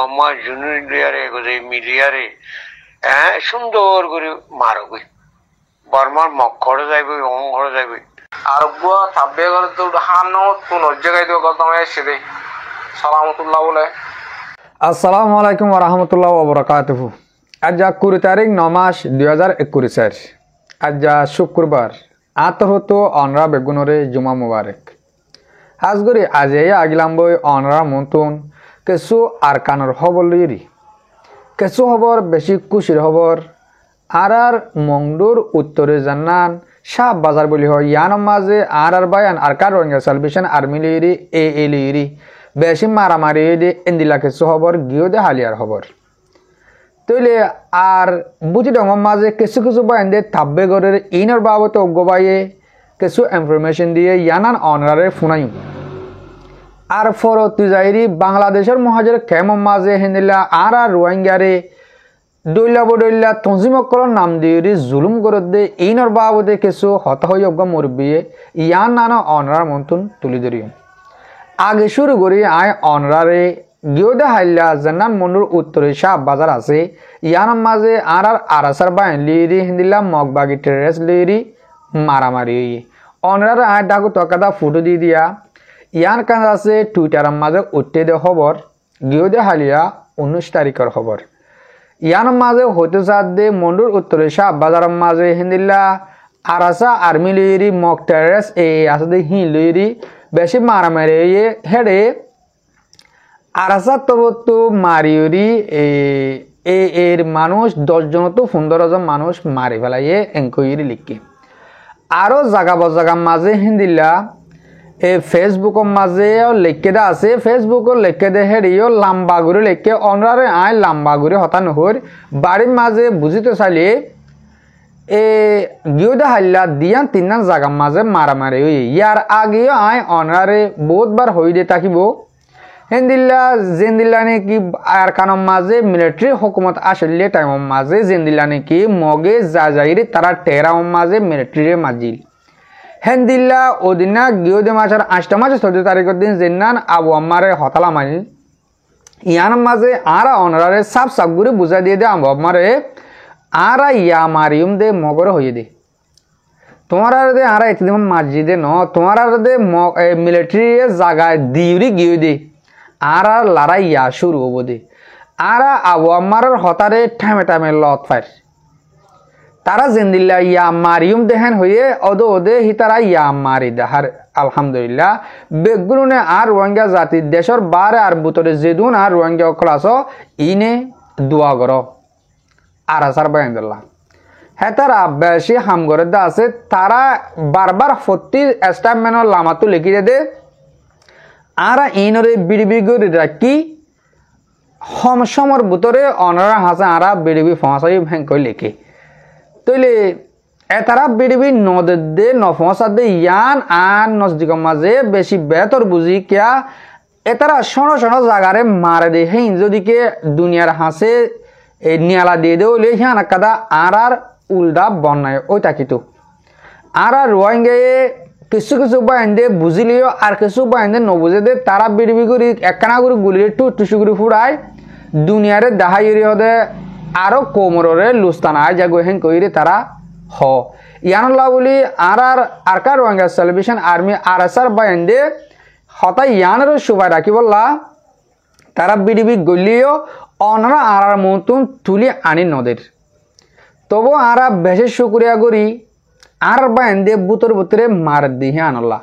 আমার জুনিয়ারে এগোতে মিলিয়ারে সুন্দর করে মারবে বর্মার মক্কড়ে যাইবে অঙ্গড়ে যাইবে আরব্য থাকবে করে তো হানো কোন জায়গায় দিও কত আমি এসে দেই সালামতুল্লাহ বলে আসসালামু আলাইকুম ওয়া রাহমাতুল্লাহি ওয়া বারাকাতুহু। আজ 20 তারিখ 9 মাস 2021 আজ শুক্রবার আতহতো অনরা বেগুনরে জুমা মুবারক আজগরি আজে আগিলাম বই অনরা মন্তন কিছু আরকানর খবর লইরি কিছু খবর বেশি খুশির খবর আর মংডুর উত্তরে জান্নান শাহ বাজার বলি হয় ইয়ান মাঝে আর বায়ান আরকার রোহিঙ্গা সালভেশন আর্মি লইরি এ লইরি বেশি মারামারি দে এন্দিলা কিছু খবর গিয়ে দে হালিয়ার খবর তৈলে আর বুঝি ডঙ্গ মাঝে কিছু কিছু বায়ান দে থাব্বে গরের ইনর বাবত অজ্ঞবাইয়ে কিছু ইনফরমেশন দিয়ে ইয়ানান অনারে ফুনাইম আর ফরত যাইরি বাংলাদেশের মহাজের কেম মাঝে হেন্দিলা আর রোহিঙ্গারে দৈলা বদৈলা তঞ্জিমকলর নাম দিয়ে জুলুম করে দে ইনর বাবদে কিছু হতাহযোগ্য মুরব্বিয়ে ইয়ান নানা অনরার মন্তন তুলি ধরিম আগে শুরু করি আয় অনরারে গিয়ে হাইলা জান্নান মন্ডুর উত্তরে শাহ বাজার আছে ইয়ান মাঝে আর আরাসার বাইন লিরি হিন্দিলা মগবাগি টেরেস লিরি মারামারি অনরার আয় ডাকু তকাদা ফটো দিয়ে দিয়া ইয়ান কান আছে টুইটার মাঝে উঠতে দে খবর গিয়ে হালিয়া 19 তারিখের খবর ইয়ান মাঝে হতে সাথ দে মন্ডুর উত্তরে শাহ বাজার মাঝে হিন্দিলা আরাসা আর্মি লিরি মগ টেরেস আছে দে হি লিরি বেশি মারামারি হেডে আরাসা তবতো মারিওরি এর মানুষ 10 জন তো 15 জন মানুষ মারি ফেলাইয়ে এনকোয়ারি লিখে আরো জায়গা বজাগা মাঝে হিন্দিলা ফেসবুকের মাঝে লিখে দা আছে ফেসবুকের লিখে দে হেডিও লম্বা করে লিখে অনরারে আয় লম্বা করে হতা নহর বাড়ির মাঝে বুঝিতে চাইলে গিয়ে হাল্লা দিয়া 3 জায়গার মাঝে মারামারি ইয়ার আগেও আয় অনারে বহুতবার হয়ে দে থাকিব হেন্দিল্লা জেন্দিল্লা নাকি আর কানের মাঝে মিলিটারি হুকুমত আসলে টাইমের মাঝে জেন্দিল্লা নাকি মগে যাইরে তারা টেরার মাঝে মিলিটারি মাজিল হেন্দিল্লা ওদিনা গিয়ে দে মাসের 8 মাস 14 তারিখের দিন জেন্নান আবু আম্মারে হতালা মানিল ইয়ার মাঝে আর অনারে সাফ সাফ করে বুঝা দিয়ে দে আবু আম্মারে আর ইয়া মারিয়ম দে মগর হয়ে দে তোমার দে আর একদিন মসজিদে ন তোমার দে মিলিটারি জায়গায় দিউরি গিয়ে দে আর লড়াই ইয়া শুরু হবো দে আর আবু আম্মারের হতারে ঠামে ঠামে লত ফার তারা জিন্দিল্লা ইয়া মারিয়ম দেহেন হয়ে ওদে হি তারা ইয়া মারি দেহার আলহামদুলিল্লাহ বেগুনে আর রোহিঙ্গা জাতির দেশের বারে আর বুতরে যেদুন আর রোহিঙ্গা ক্লাস ইনে দোয়া কর আর আসার বাইন্দুল্লাহ হ্যাঁ তারা বেশি হাম করে দা আছে তারা বারবার ফতি স্টাফম্যানের লামাতো লিখি দে আর ইনরে বিড়ি করে রাখি সমর ভিতরে অনরা হাসে আরা বিড়ি ফসাই ভেঙ্কই লিখে তৈলে এতারা বিড়ি নদে দে নফসা দে ইয়ান আন নজদিকের মাঝে বেশি বেতর বুঝি কিয়া এতারা শোনো শোনো জায়গারে মারে দে হ্যাঁ যদিকে দুনিয়ার হাসে নিয়ালা দিয়ে দেও লে হিয়ান কাদা আর উল্টা বন্যায় ওই তাকিতো আর রোহিঙ্গা কিছু কিছু বাইন্দে বুঝিলিও আর কিছু বাইন্দে নবুঝে দে তারা বিড়বি করি একখানা করে গুলিয়ে টুসু করে ফুড়ায় দুনিয়ারে দেখাই হদে আরো কোমরে লুস্তানায় যাগো হেন কইরে তারা হ ইয়ানুল্লাহ বলি আর আরকার রোহিঙ্গা সালভেশন আর্মি আরএসআর বাইন্দে হতা ইয়ানের সুবাই রাখি বললা তারা বিড়বি গলিও অনরা আর মতন তুলি আনি নদের তবু আর বেশি শুক্রিয়া করি আর বাইন্দে বুতর বুতরে মার দিহে আনল্লা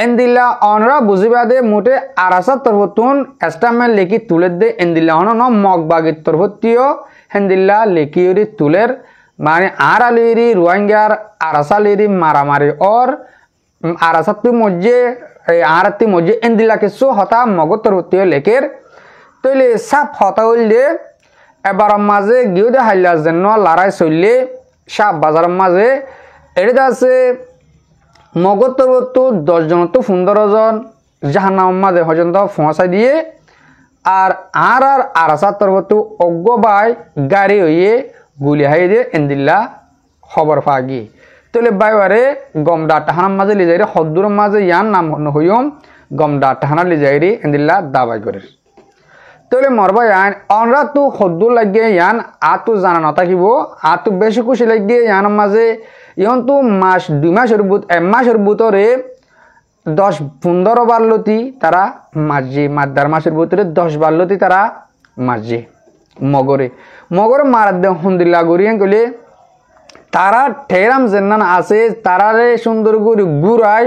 এন্দিল্লা অনরা বুঝিবা দে মোটে আরাসার তরফতুন এস্টামেন লেখি তুলে দে এন্দিল্লা হন মগবাগির তরফতিও হেন্দিল্লা লেখিরি তুলের মানে আর আলিরি রোহিঙ্গার আরাসালিরি মারামারি ওর আরাসাতি মজ্জে আরতি মজ্জে এন্দিল্লা কিছু হতা মগর তরফতিও লেখের তৈলে সাপ হতা হইলে এবার মাঝে গিয়ে দে হাইলার জন্য লড়াই চললে সাপ বাজার মাঝে এটা আছে মগর তরফ 10 জন তো 15 জন জাহান্নাম মাঝে পর্যন্ত ফসাই দিয়ে আর আরাসার তরফ অজ্ঞ বাই গাড়ি হইয়ে গুলি হাই দিয়ে এন্দিল্লা খবর পা গিয়ে তৈলে বাইবারে গমডা টাহানার মাঝে লিজাইরে হদ্দুর মাঝে ইয়ান নাম হইম গমডা টাহানা লিজাইরি এন্দিল্লা দাবাই করে তাহলে মরবা ইয়ান অনরা তো সদ্দু লাগিয়ে ইয়ান আতো জানা নথাকিব আতো বেশি খুশি লাগিয়ে ইয়ান মাঝে ইয়ন তো মাস 2 মাসের বুত 1 মাসের বুতরে 10-15 বার লতি তারা মাঝে মাদার মাসের ভিতরে 10 বার লতি তারা মাঝে মগরে মারার দে হন্দিল্লা গরিয়ান কইলে তারা টেরাম জেন্নান আছে তারারে সুন্দর করে গুড়ায়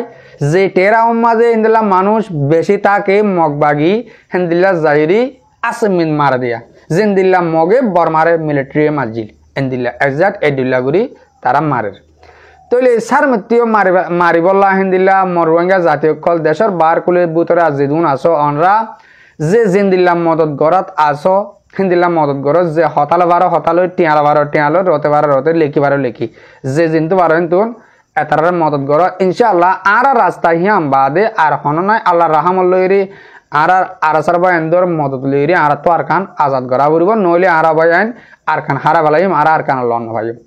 যে টেরাম মাঝে ইন্দিল্লা মানুষ বেশি থাকে মগবাগি হেন্দিল্লা জাহিরি আসমিন মারা দিয়া জেন্দিল্লা মগে বর্মারে মিলিটারি মাজিল এন্দিল্লা এক্সাক্ট এডিল্লা গুরি তারা মারে তইলে সার মৃত্যু মারিবল্লা হিন্দিল্লা মরুয়াঙ্গা জাতীয় কল দেশের বার কুলে বুতরে আজিদুন আসো অনরা যে জিন্দিল্লা মদত গড়াত আসো হিন্দিল্লা মদত গড়ত যে হতাল বারো হতালো টিয়ালো রতে বারো রতে লেখি বারো লেখি যে জিন্তু বারো হিন্তুন এতার মদত গড় ইনশাআল্লাহ আর রাস্তা হিয়াম বাদে আর হন নাই আল্লাহ রাহামল লইরি আর আরাসার বায়ন্দর মদত লইরি আর তো আরকান আজাদ গড়া বলিব নইলে আর বায়ান আরকান হারা বালাইম আর আরকান লন ভাইম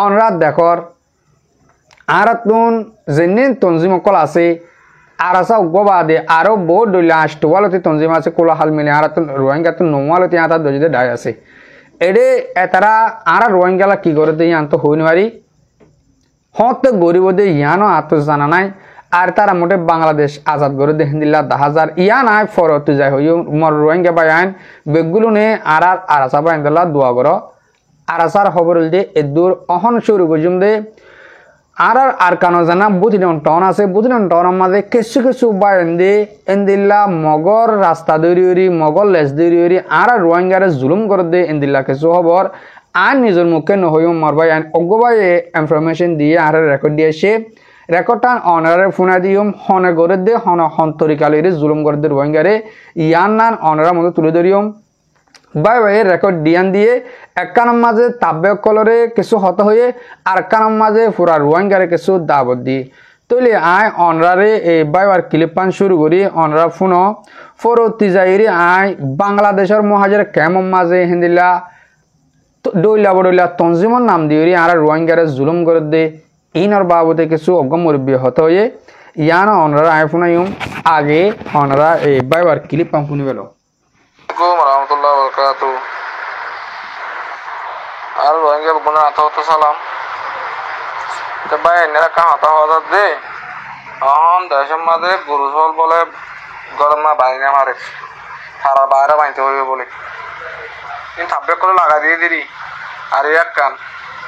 অনরা দেখর আর তুন যেন তঞ্জিম অকল আছে আর আসা উগ্রবাদে আরো বহুত দলীয় আষ্টওয়ালতি তঞ্জিম আছে কোলাহাল মিলে আর তুন রোহিঙ্গা তো নোমালতি আতা দজিতে ডাই আছে এডে এতারা আর রোহিঙ্গালা কি করে দিয়ে আন্ত হই নারি হত গরিব দে ইয়ানো আত জানা নাই আর তারা মোটে বাংলাদেশ আজাদ করে দেখেন দিল্লা 10,000 ইয়া নাই ফরত যাই হই মর রোহিঙ্গা বায়ান বেগুলো নে আর আসা বায়ান দিল্লা দোয়া করো আর আসার খবর দে এদুর অহন শুরু গজুম দে আর কানো জানা বুথিন টাউন আছে বুথিন টাউনের মাঝে কিছু বায়ন্দে এন্দিল্লা মগর রাস্তা দৌড়ি মগর লেজ দৌড়ি আর রোহিঙ্গারে জুলুম করে দে এন্দিল্লা কিছু খবর আর নিজের মুখে নহইও মরবাই অগবাই ইনফরমেশন দিয়ে আর রেকর্ড দিয়েছে রেকর্ডটা অনারে ফোনা দিম হনে করে দে হন তরিকালিরে জুলুম করে দে রোহিঙ্গারে ইয়ান নান অনারা মধ্যে তুলে ধরিম বাই রেকর্ড দিয়ান দিয়ে একখানের মাঝে তাব্বে কলরে কিছু হত হয়ে আর একখানের মাঝে পুরা রোহিঙ্গারে কিছু দাবত দিয়ে তৈলে আয় অনরারে এই বাইবার ক্লিপ পান শুরু করি অনরা ফোনো ফরতি যাইরি আয় বাংলাদেশের মহাজের কেমন মাঝে হিন্দিলা ডইলা বডইলা তঞ্জিমর নাম দিয়ে আর রোহিঙ্গারে জুলুম করে দে ইনর বাবদে কিছু অজ্ঞ মুরব্বী হত হয়ে ইয়ান অনরা আয় ফোনাইম আগে অনরা এই বাইবার ক্লিপ পান শুনি পেল warahmatullahi wabarakatuh. আর রোহিঙ্গা বোনের আত সালাম তো ভাই এনারা কাম হতা হওয়া দে এখন দেশের মাঝে গরু চল বলে গরম না বাইরে মারে সারা বাইরে বাঁধতে হইবে বলে কিন্তু থাকবে করে লাগা দিয়ে দিরি আর এক কান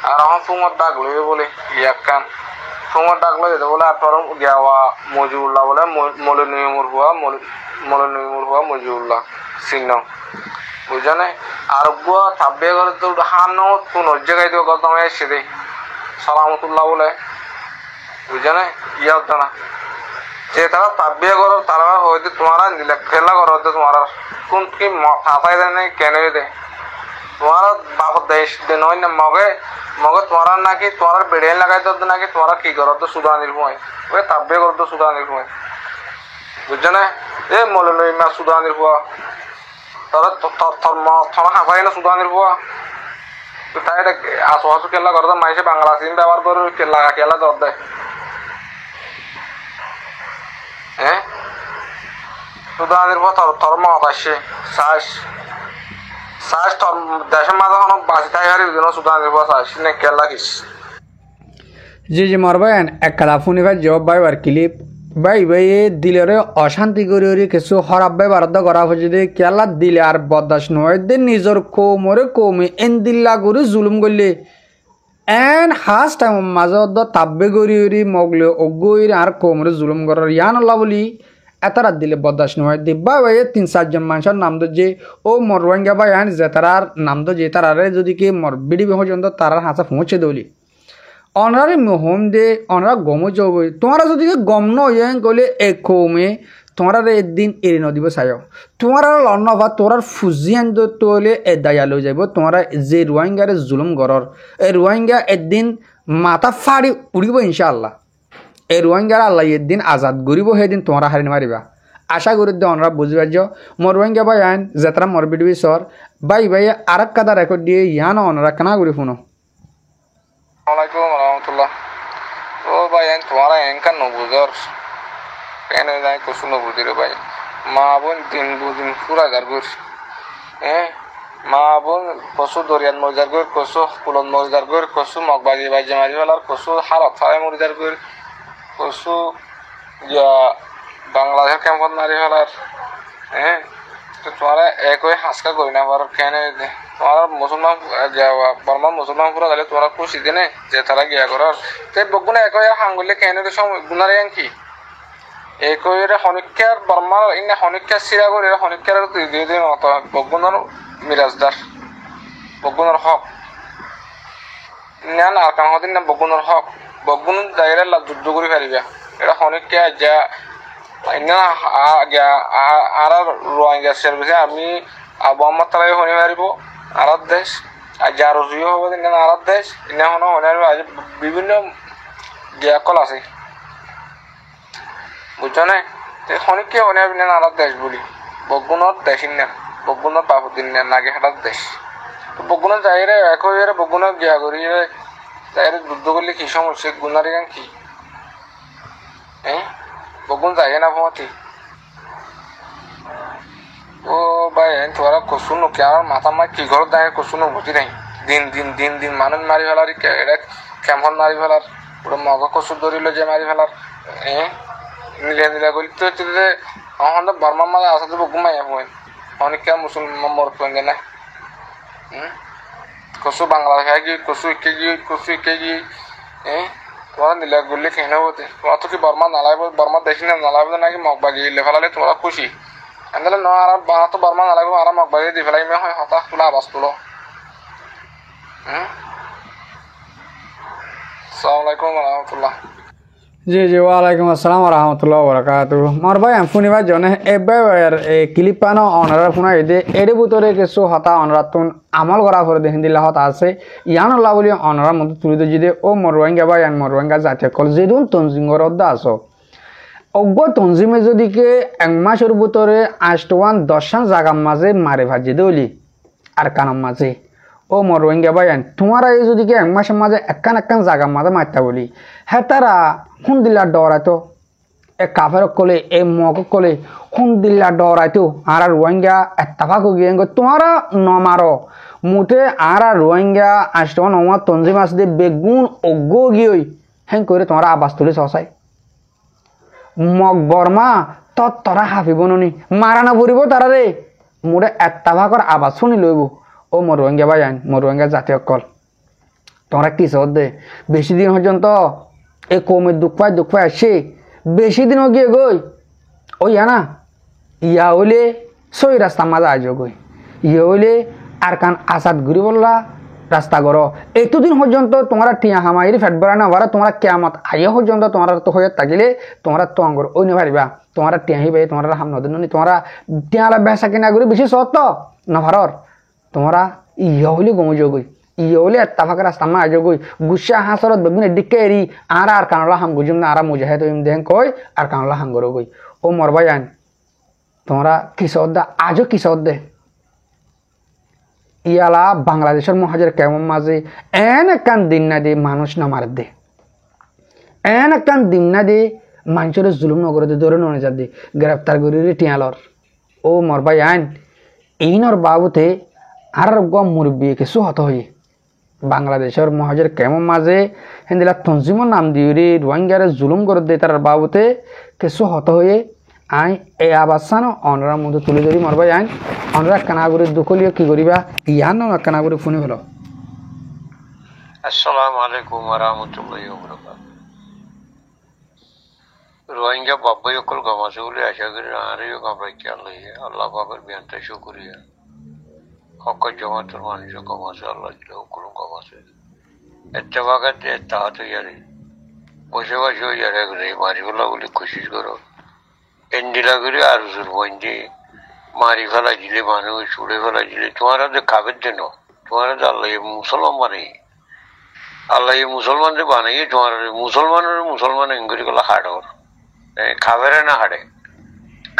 আর এখন ফুমর ডাক লইবে বলে এক কান ফুমর ডাক লই যেতে বলে আপনার গেওয়া মজিউল্লাহ বলে মৌলনীমুর হুয়া মজিউল্লাহ চিহ্ন বুঝানে আর গুয়া থাকবে করে তো হানো কোন জায়গায় তো গত আমি এসে দেই সালামতুল্লাহ বলে বুঝানে ইয়া হতো না যে তারা থাকবে করো তারা হয়তো তোমারা খেলা করো হয়তো তোমার কোন কি ফাঁসাই দেয় নাই কেন দেয় তোমার বাপর দেশ নয় না মগে তোমার নাকি তোমার বেড়ে লাগাই তো নাকি তোমার কি করো তো সুদানির ভয় ওই থাকবে করো তো সুদানির ভয় বুঝছো না এ মৌলনীমা সুদানির ভয় তারা তোমার হাঁপাই না সুদানির ভয় তো তাই এটা আসু খেলা করো তো মাইসে বাংলা সিম ব্যবহার করে খেলা দর দেয় হ্যাঁ সুদানির ভয় তোর মত আসছে শ্বাস তোর দেশের মাঝে কোনো বাঁচি থাকে আর সুদানির ভয় শ্বাস নে খেলা কিস জি মারবেন এক কালা ফোনে ভাই জবাব ভাই আর ক্লিপ ভাই দিলের অশান্তি করি কিছু হরাব ভাই বারদ করা হচ্ছে যে কেলা দিলে আর বদাস নয় দে নিজের কোমরে কমে এন দিল্লা করে জুলুম করলে এন হাস টাইম মাঝে তাব্বে গড়ি মগলে অগৈর আর কোমরে জুলুম করার ইয়ান আল্লাহ বলি এত রাত দিলে বদাস নয় দিব্বা ভাই 3-4 মানুষের নাম তো যে ও মর রোহিঙ্গা ভাই আন যে তারার নাম তো যে তারারে যদি কি মর বিডি পর্যন্ত তারার হাসা পৌঁছে দৌলি অনারে মোহম দে অনারা গমো যাব তোমারা যদি গম নয় গলে এক কমে তোমার একদিন এড়ে নদিব চাই তোমার লন্ন বা তোরার ফুজিয়ান তোলে এ দায়া লৈ যাব তোমারা যে রোহিঙ্গারে জুলুম গড়র এই রোহিঙ্গা একদিন মাথা ফাড়ি উড়িব ইনশাআল্লাহ এই রোহিঙ্গার আল্লাহ একদিন আজাদ করিব সেদিন তোমরা হারি মারিবা আশা করি দে অনরা বুঝবা যে মর রোহিঙ্গা ভাই আইন যেতারা মর বিডবি সর ভাই আর এক কাদা রেকর্ড দিয়ে ইয়ান অনরা কেনা করি শুনো আসসালামাইকুম রহমতুল্লাহ ও ভাই তোমার এনকা নবুজর কেন যাই কসু নবুজিরে ভাই মা বোন দিন পুরা গার করছি মা বোন কচু দরিয়াত মরিদার গৈ কচু কুলত মরিদার গৈ কচু মগবাজি বাজি মারি ফেলার কচু হালত ফালে মরিদার গৈ কচু বাংলাদেশের ক্যাম্পত মারি ফেলার তোমার একই হাঁসকা করি না পারো কেন তোমার মুসলমান বর্মান মুসলমান পুরা গেলে তোমরা খুশি দিনে যে তারা গিয়া করার তো বগুনা একই হাঙ্গুলে কেন গুনারে কি একই হনিক্ষার বর্মার ইন্না হনিক্ষার সিরা করে হনিক্ষার দুই দিন মতো বগুনার মিরাজদার বগুনার হক না আর কাম হদিন না বগুনার হক বগুন জায়গা যুদ্ধ করে ফেলিবা এটা হনিক্ষা যা আর রোহিঙ্গা সার্ভিসে আমি মোহাম্মদ তালাই হনি মারিব আর দেশ আর যা রুজিও হব আর দেশ ইনা হন হনি আজ বিভিন্ন কল আছে বুঝছো না হনিকে হনি আবি আর দেশ বলি বগুণর দেশিন না বগুণর বাবুদ্দিন না নাগে হাটার দেশ বগুণর যাইরে একই বগুণর গিয়া করি যাইরে যুদ্ধ করলে কি সমস্যা গুনারি গান কি বগুন যায় না ভমতি ও ভাই তোরা কচু নুকি আমার মাথা মার কি ঘর দাঁড়িয়ে কচু নো বুঝি নাই দিন দিন দিন দিন মানুষ মারি ফেলার এটা কেমন মারি ফেলার ওটা মগ কচু ধরিল যে মারি ফেলার নিলে নিলে করি তো আমার বর্মার মাঝে আসা যাবো ঘুমাই এখন অনেক মুসলমান মর পেঙ্গে না কচু বাংলাদেশে গিয়ে কচু একে গিয়ে কচু একে গিয়ে তোমরা নিলে গুলি কেন হতে তোমরা তো কি বর্মা নালাইব বর্মা দেখি না নালাইব নাকি মগবাগি লেফালালে তোমরা খুশি এনলে ন আর বানা তো বর্মা নালাইব আর মগবাগি দি ফেলাই মে হয় হতাশ তোলা আবাস তুলো আসসালামু আলাইকুম রহমতুল্লাহ জি জি ওয়ালাইকুম আসসালাম রহমতুল্লাহ বরকাত মোর ভাই আমি শুনিবার জনে এবার ক্লিপ পানো অনার শুনা এদে এর ভিতরে কিছু হতা অনার তুন আমল করা করে দেখেন দিলা হতা আছে ইয়ান আল্লাহ বলি অনার মধ্যে তুলি দিয়ে ও মোর রোহিঙ্গা ভাই আর মোর রোহিঙ্গা জাতীয় কল যেদিন তঞ্জিমর অদ্দা আছো অজ্ঞ তঞ্জিমে যদিকে এক মাসের ভিতরে 8-10 জায়গার মাঝে মারে ভাজি দলি আর কানার মাঝে ও মোর রোহিঙ্গা ভাই তোমারা এই যদি এক মাসের মাঝে একখান জায়গার মাঝে মারতে বলি হ্যাঁ তারা কোন দিল্লা ডরাইতো এ কাফের কলে এ মগ কলে কোন দিল্লা ডরাইতো আর রোহিঙ্গা এত্তাফাক গিয়ে তোমারা নমারো মুঠে আর রোহিঙ্গা 8-9 তঞ্জি মাছ দিয়ে বেগুন অজ্ঞ গিয়ে হ্যাঁ করে তোমারা আবাস তুলে সসাই মগ বর্মা তরা হাফিব নি মারা না পড়িব তারা রে মুঠে এত্তাফাকর আবাস শুনি লইব ও মোর রোহিঙ্গা ভাই মোর রোহিঙ্গা জাতীয় কল তোমরা কি সহ দে বেশি দিন পর্যন্ত এ কমের দুঃখ পায় আসে বেশি দিন গিয়ে গই ওই না ইয়া হইলে সই রাস্তা মাঝে আজ গই ইয়ে হইলে আর কান আসাদ ঘুরি বললা রাস্তা করো এতদিন পর্যন্ত তোমরা টিয়া হামাইরি ফেট বেড়া না ভাড়া তোমরা কেমত আইয়া পর্যন্ত তোমরা তো হয়ে থাকিলে তোমরা তো অঙ্গর ওই নে পারিবা তোমরা টিয়াহি পাই তোমরা হাম নদী নি তোমরা টিয়ালা বেসা কিনা করি বেশি সত্য না ভারর তোমরা ইয়া হইলে গমজ গই ইয়ে হলে এত্তাফাক রাস্তা মা আজ গই গুসা হাসরত বেগুন এদিকে এরি আর কানলা হাম গুজুম না আর মুজাহিদ দেন কই আর কানলা হাঙ্গর গই ও মর ভাই তোমরা কিসদ দা আজও কিসদ দে ইয়ালা বাংলাদেশের মহাজের কেমন মাঝে এন একখান দিন না দিয়ে মানুষ না মার দে এন একখান দিন না দিয়ে মানুষের জুলুম নগর দিয়ে ধরে ননে যা দিয়ে গ্রেপ্তার করি টিয়ালর ও মর ভাই এইনর বাবুতে আর গম মুরব্বী কিছু হত হয়ে বাংলাদেশের মহাজের কেমন মাঝে হিন্দিলা তঞ্জিমর নাম দিয়ে রোহিঙ্গারে জুলুম করে দিয়ে তার বাবুতে কিছু হত হয়ে আই এই আবাসান অনরার মধ্যে তুলে ধরি মরবাই অনরা কানাগুড়ি দুকলিও কি করিবা ইয়ান না কানাগুড়ি ফোনে হলো আসসালামু আলাইকুম ওয়া রাহমাতুল্লাহি ওয়া বারাকাতুহু রোহিঙ্গা বাব্বাই অকল গামাসে বলে আশা করি আরেও গাবরাইতে আল্লাহ পাকের বিয়ানটা শুকরিয়া হক জমাতের মানুষ গামাসে আল্লাহ দিল অকল গামাসে এত্তেফাকাত তাহাত ইয়ারে বসে ইয়ারে করে মারিগুলা বলে কোশিশ করো এন্ডিলা করে আর বন্ধে মারি ফেলা দিলে মানুষ ছুড়ে ফেলা দিলে তোমারা যে খাবের জন্য তোমারা যে আল্লাহ মুসলমান বানাই আল্লাহ মুসলমানদের বানাই তোমার মুসলমান এঙ্গুরি গুলো হাড়র খাবেরে না হাড়ে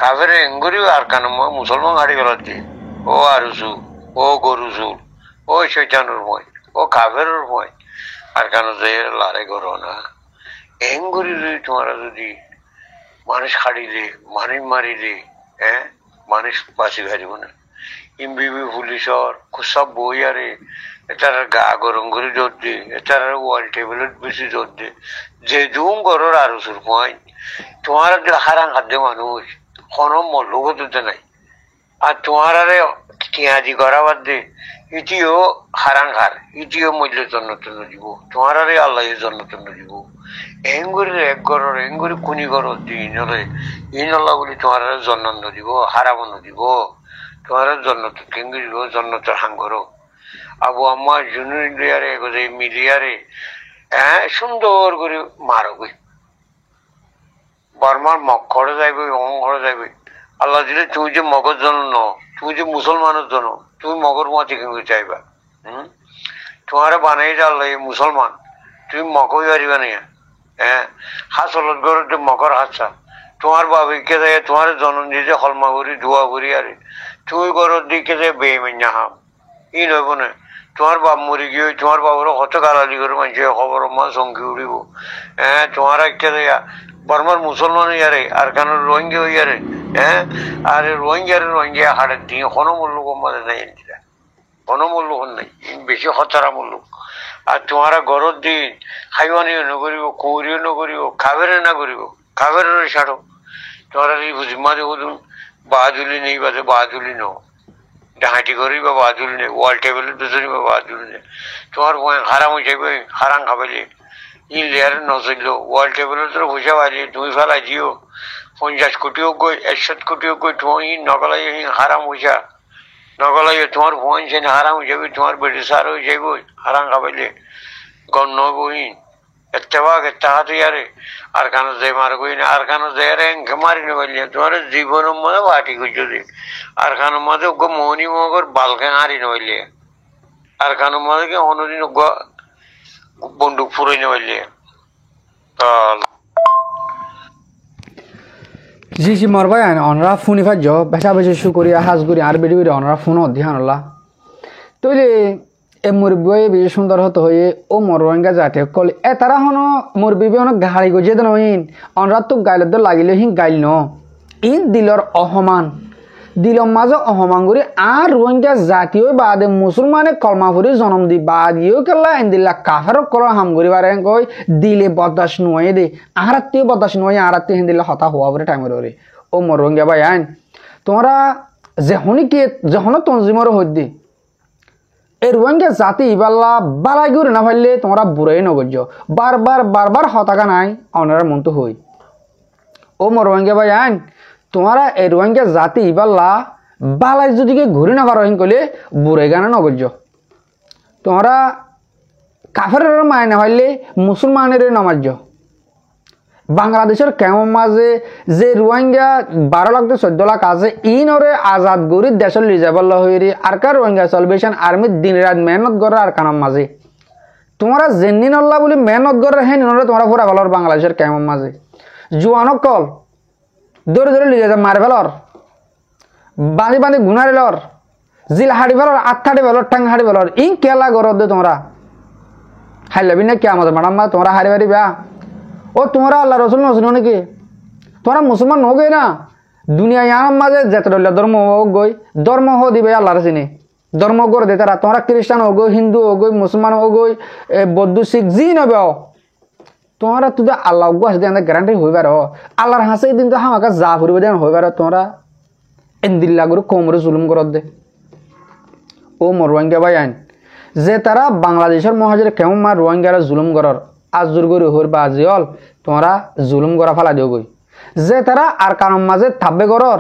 খাবেরে এঙ্গুরি আর কান মুসলমান হাড়ি গেল দিয়ে ও আরুসু ও গরুসুল ও শৈতানুর মই ও খাবেরের মই আর কান যে লারে করো না এঙ্গুরি তোমারা যদি মানুষ হারিলে মানুষ মারিলে মানুষ বাঁচি হারিব না ইমবিবি পুলিশর সব বই আরে এটার গা গরম করে জোর দি এটার ওয়াল টেবিলত বেশি জোর দি যে জুম গরর আরো সুর পয়েন তোমার হারাং খাদ্য মানুষ কোনো মল্লুক হতে নাই আর তোমার আরে টিয়াজি করা বাদ দে ইটিও হারাং হার ইটিও মূল্য জন্য দিব তোমার আরে আল্লাহ জন্য দিব এঙ্গুরি এক গরর এঙ্গুরি কুনি গরর দিন হলে ইন আল্লাহ বলি তোমার জন্ম দিব হারাবন দিব তোমার জন্য তো কেঙ্গুরি জন্য তো হাঙ্গর আবু আম্মা জুনিয়ারে এগোতে মিলিয়ারে সুন্দর করে মারো গই বর্মার মগ করে যাইবে অং করে যাইবে আল্লাহ দিলে তুমি যে মগর জন্য ন তুমি যে মুসলমানের জন্য তুমি মগর মাঝে কেঙ্গুরি চাইবা তোমার বানাই আল্লাহ মুসলমান তুমি মকই পারিবা না হাসলত গড়ে মকর হাসা তোমার বাবিকে দেয় তোমার জন্ম দিয়েছে হলমা করি ধোয়া করি আরে তুমি গরর দিকে যে বেমেন্যা হাম ই নইব না তোমার বাপ মরি গিয়ে তোমার বাবার কত গালালি করে মানছে খবর মা সঙ্গী উড়িব তোমার একটা দেয়া বর্মার মুসলমান ইয়ারে আর কেন রোহিঙ্গা হইয়ারে আরে রোহিঙ্গা হাড়ের দিয়ে কোনো মূল্য কম মানে নাই কোনো মূল্য নাই বেশি হতারা মূল্য আর তোমারা গরর দিন হাইওয়ানিও নকরিব কৌরিও নকরিব খাবেরে না করিব খাবের ছাড়ো তোমার এই মাঝে বুঝুন বাহাদুলি নেই বাজে বাহাদুলি নো ডাহাটি করি বা বাহাদুলি নেই ওয়াল টেবিলের দুজনই বা বাহাদুলি নেই তোমার হারাম হয়ে যাবে হারাম খাবেলে ই লেয়ার নচললো ওয়াল টেবিলের তো পয়সা বাজে তুমি ফেলাই দিও 50 কোটিও গই 100 কোটিও গই তোমার ই নকলাই হারাম পয়সা নকলাই তোমার ফোন সে হারাম হয়ে যাবে তোমার বেটি সার হয়ে যাবে হারাম খাবেলে গণ্য বহিন এত্তেবাগ এত্তাহাতে ইয়ারে আর কানো যে মার কই না আর কানো যে রে মারি না বললি তোমার জীবনের মধ্যে বাটি কই যদি আর কানো মধ্যে গো মোহনি মগর বালকে হারি না বললি আর কানো মধ্যে কে অন্যদিন বন্দুক ফুরাই না বললি জি জি মরবাই অনরা ফোন ইফা জ বেসা বেসে শুকরিয়া হাজগুরি আর বেডি বেডি অনরা ফোন অধ্যয়ন হলা তইলে এ মুরব্বী বেশি সুন্দর হতে হয়ে ও মরঙ্গা যাতে কল এ তারা হনো মুরব্বী অনেক গাড়ি গজে দেন হইন অনরা তো গাইলে তো লাগিলে হিং গাইল ন ইন দিলর অহমান দিলর মাঝে অহমান করে আর রোহিঙ্গা জাতীয় বাদে মুসলমানে কলমা ফুরি জন্ম দি বাদিও কেলা এন দিল্লা কাফের কর হাম করি বারে কই দিলে বদাস নয় দে আহারাত্তীয় বদাস নয় আহারাত্তীয় হিন দিল্লা হতা হওয়া বলে টাইমের ওরে ও মরঙ্গা ভাই আইন তোমরা যেহনি কে যখন তঞ্জিমর হদ্দি এই রোহিঙ্গা জাতি ইবাল্লা বালাই করে না পারলে তোমরা বুড়াই নগর্য বারবার হতাকা নাই অনার মন্ত হই ও মো রোহিঙ্গা ভাই আইন তোমরা এই রোহিঙ্গা জাতি ইবাল্লা বালাই যদি ঘুরে না পারো কলে বুড়াই গানে নগর্য তোমরা কাফের মায় না পারলে মুসলমানের নমার্য বাংলাদেশের কেমন মাঝে যে রোহিঙ্গা 12 লাখ থেকে 14 লাখ আছে ইনরে আজাদ গরি দেশের লিজাবল্লা হইরি আর কার রোহিঙ্গা সালভেশন আর্মি দিন রাত মেহনত করে আর কানাম মাঝে তোমরা জেনিন আল্লাহ বলি মেহনত করে হেন ইনরে তোমরা পুরা ভালোর বাংলাদেশের কেমন মাঝে জুয়ানক কল দৌড়ে দৌড়ে লিজা যা মার ফেলর বাঁধি গুনারি লর জিল হাড়ি ফেলর আটখাড়ি ফেলর ঠাং হাড়ি ফেলর ইন কেলা গরদ দে তোমরা হাইলাবি না কে আমাদের ম্যাডাম তোমরা হারি বাড়ি বা ও তোমরা আল্লাহ রসুল নসুন নাকি তোমরা মুসলমান हो गए ना दुनिया यहाँ माजे যেতে রইল ধর্ম গই ধর্ম হ দিবে আল্লাহর চিনি ধর্ম করে দে তারা তোমরা খ্রিস্টান हो गई হিন্দু हो गई মুসলমান हो गई বৌদ্ধ শিখ জি নবে তোমরা তুই আল্লাহ গো আসে দেন গ্যারান্টি হইবার আল্লাহর হাসে দিন তো হামাকা যা ফুরিবে দেন হইবার তোমরা এন্দিল্লা গুরু কোমরে জুলুম করদ দে ও মরওয়াঙ্গা ভাই আইন যে তারা বাংলাদেশের মহাজের কেমন মা রোহিঙ্গারা জুলুম করর আজুর গরি হর বাজিল তোমরা জুলুম করা ফেলা দিও গই যে তারা আর কারণ মাঝে থাকবে গরর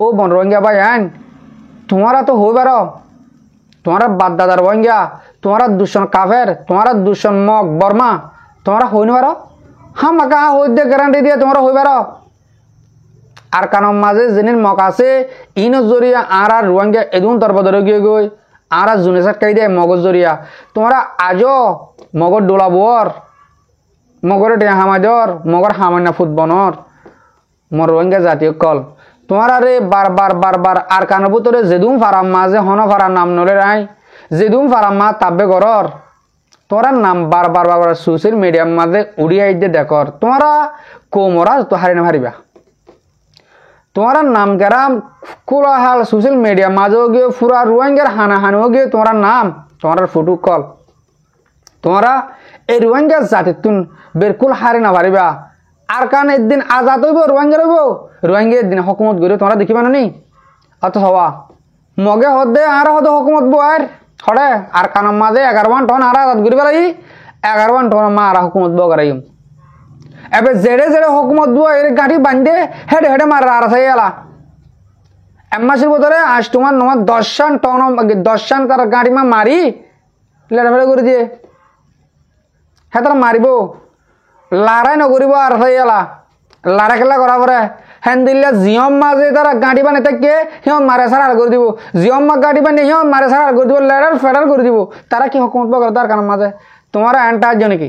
ও বন রোহিঙ্গা ভাই আইন তোমরা তো হইবার তোমরা বাদ দাদার রোহিঙ্গা তোমরা দুশন কাফের তোমরা দুশন মগ বর্মা তোমরা হই না হামাকা হই দে গ্যারান্টি দিয়ে তোমরা হইবার আর কারণ মাঝে যেনির মগ আছে ইন জরিয়া আর রোহিঙ্গা এদুন তরবদরে গিয়ে গই আর জুনেসাট কাই দেয় মগজ জরিয়া তোমরা আজও মগর ডোলাবর মগর টিয়া হামাদর মগর হামান্না ফুটবনর মর রোহিঙ্গা জাতীয় কল তোমার আরে বারবার আর কানের ভিতরে যেদুম ফারাম মাঝে হন ফারার নাম নলে রাই যেদুম ফারাম মা তাব্বে গরর তোমরা নাম বারবার সোশ্যাল মিডিয়ার মাঝে উড়িয়াই দিয়ে দেখর তোমরা কোমরা তো হারি না হারিবা তোমার নাম কেরাম কোলাহাল সোশ্যাল মিডিয়া মাঝেও গিয়ে পুরা রোহিঙ্গার হানাহানিও গিয়ে তোমার নাম তোমার ফটো কল তোমরা এই রোহিঙ্গা জাতির তুন বেরকুল হারে না পারিবা আর কান একদিন আজাদ হইব রোহিঙ্গা রইব রোহিঙ্গা একদিন হকুমত গড়ে তোমরা দেখিবা না নি অত হওয়া মগে হদে আর হদে হকুমত বয়ার হরে আর কান মাঝে 11 টন আর আজাদ গড়িবা লাগি 11 টন মা আর হকুমত বগারাই এবার জেড়ে জেড়ে হকুমত বুয়া এর গাড়ি বান্ধে হেডে হেডে মারা আর সাই এলা এমাসের ভিতরে আজ তোমার 10 টন 10 তার গাড়ি মা মারি লেড়ামেড়া করে দিয়ে হ্যাঁ তারা মারিব লড়াই নকরিব আর সাই এলা লড়া খেলা করা পরে হ্যান দিলে জিয়ম মাঝে তারা গাড়ি বানে থাকে সিহঁত মারে সারা আর করে দিব জিয়ম মা গাড়ি বানে সিহঁত মারে সারা আর করে দিব লেড়ার ফেডার করে দিব তারা কি হকুমত বগার তার কারণ মাঝে তোমার এনটা জন্য কি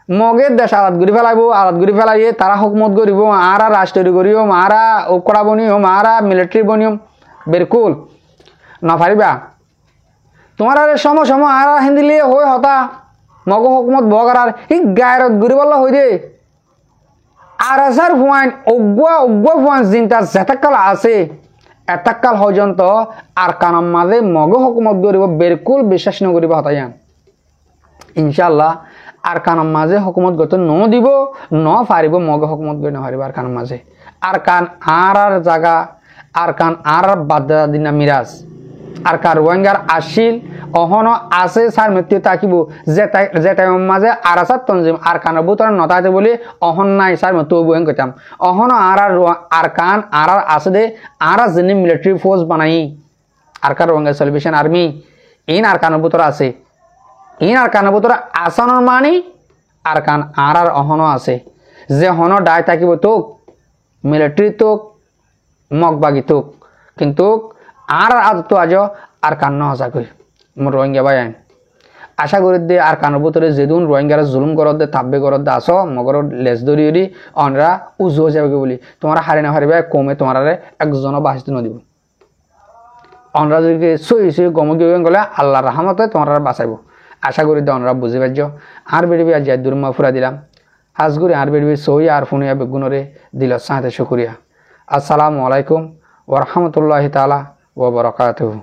মগের দেশ আজাদ করে ফেলাইব আজাদ করে ফেলাইয়ে তারা হকুমত করিব আর রাষ্ট্রীয় করিও মারা উপকড়া বনিও মারা মিলিটারি বনিও বিলকুল নপারিবা তোমার আর সম আর হিন্দিলে হই হতা মগ হকুমত বগার এই গায়রত ঘুরি বললা হই দে আর আসার ফুয়াইন অগুয়া ফুয়াইন চিন্তা যেতাকাল আছে এতাকাল পর্যন্ত আর কানাম মাঝে মগ হকুমত করিব বিলকুল বিশ্বাস নকরিবা হতাইয়ান ইনশাল্লাহ আর কানাম মাঝে হকুমত গত ন দিব ন পারিব মগ হকুমত গই নহারিব আর কানাম মাঝে আর কান আর জায়গা আর কান আর বাদ দিনা মিরাজ আর কার রোহিঙ্গার আসিল অহন আছে সার মৃত্যু তাকিব যে টাইম মাঝে আর আসার তঞ্জিম আর কানের বুতর নতাতে বলি অহন নাই সার মৃত্যু বইন কইতাম অহন আর কান আর আছে দে আর যিনি মিলিটারি ফোর্স বানাই আর কার রোহিঙ্গা সেলিব্রেশন আর্মি ইন আর কানের বুতর আছে ইন আর কানের ভিতরে আসানোর মানি আর কান আর অহনো আছে যে হন ডাই থাকিব তোক মিলিটারি তোক মগবাগি তোক কিন্তু আর আদত আজ আর কান নসা করি মোর রোহিঙ্গা ভাই আইন আশা করি দে আর কানের ভিতরে যেদিন রোহিঙ্গারা জুলুম করত দে তাব্বে করত দে আস মগর লেজ ধরি অনরা উজু হয়ে যাবে বলি তোমার হারি না হারিবে কমে তোমার একজন বাঁচতে নদিব অনরা যদি সই গম গেলে আল্লাহর রহমতে তোমার বাঁচাইব আশা করি দনরা বুঝি পারছ আর বেড়বি আজ দুর্মা ফুরা দিলাম হাজগুড়ি আর বেড়বি সই আর ফুনিয়া বেগুনরে দিল সাথে শুক্রিয়া আসসালামু আলাইকুম ওয়া রাহমাতুল্লাহি তাআলা ওয়া বারাকাতুহু।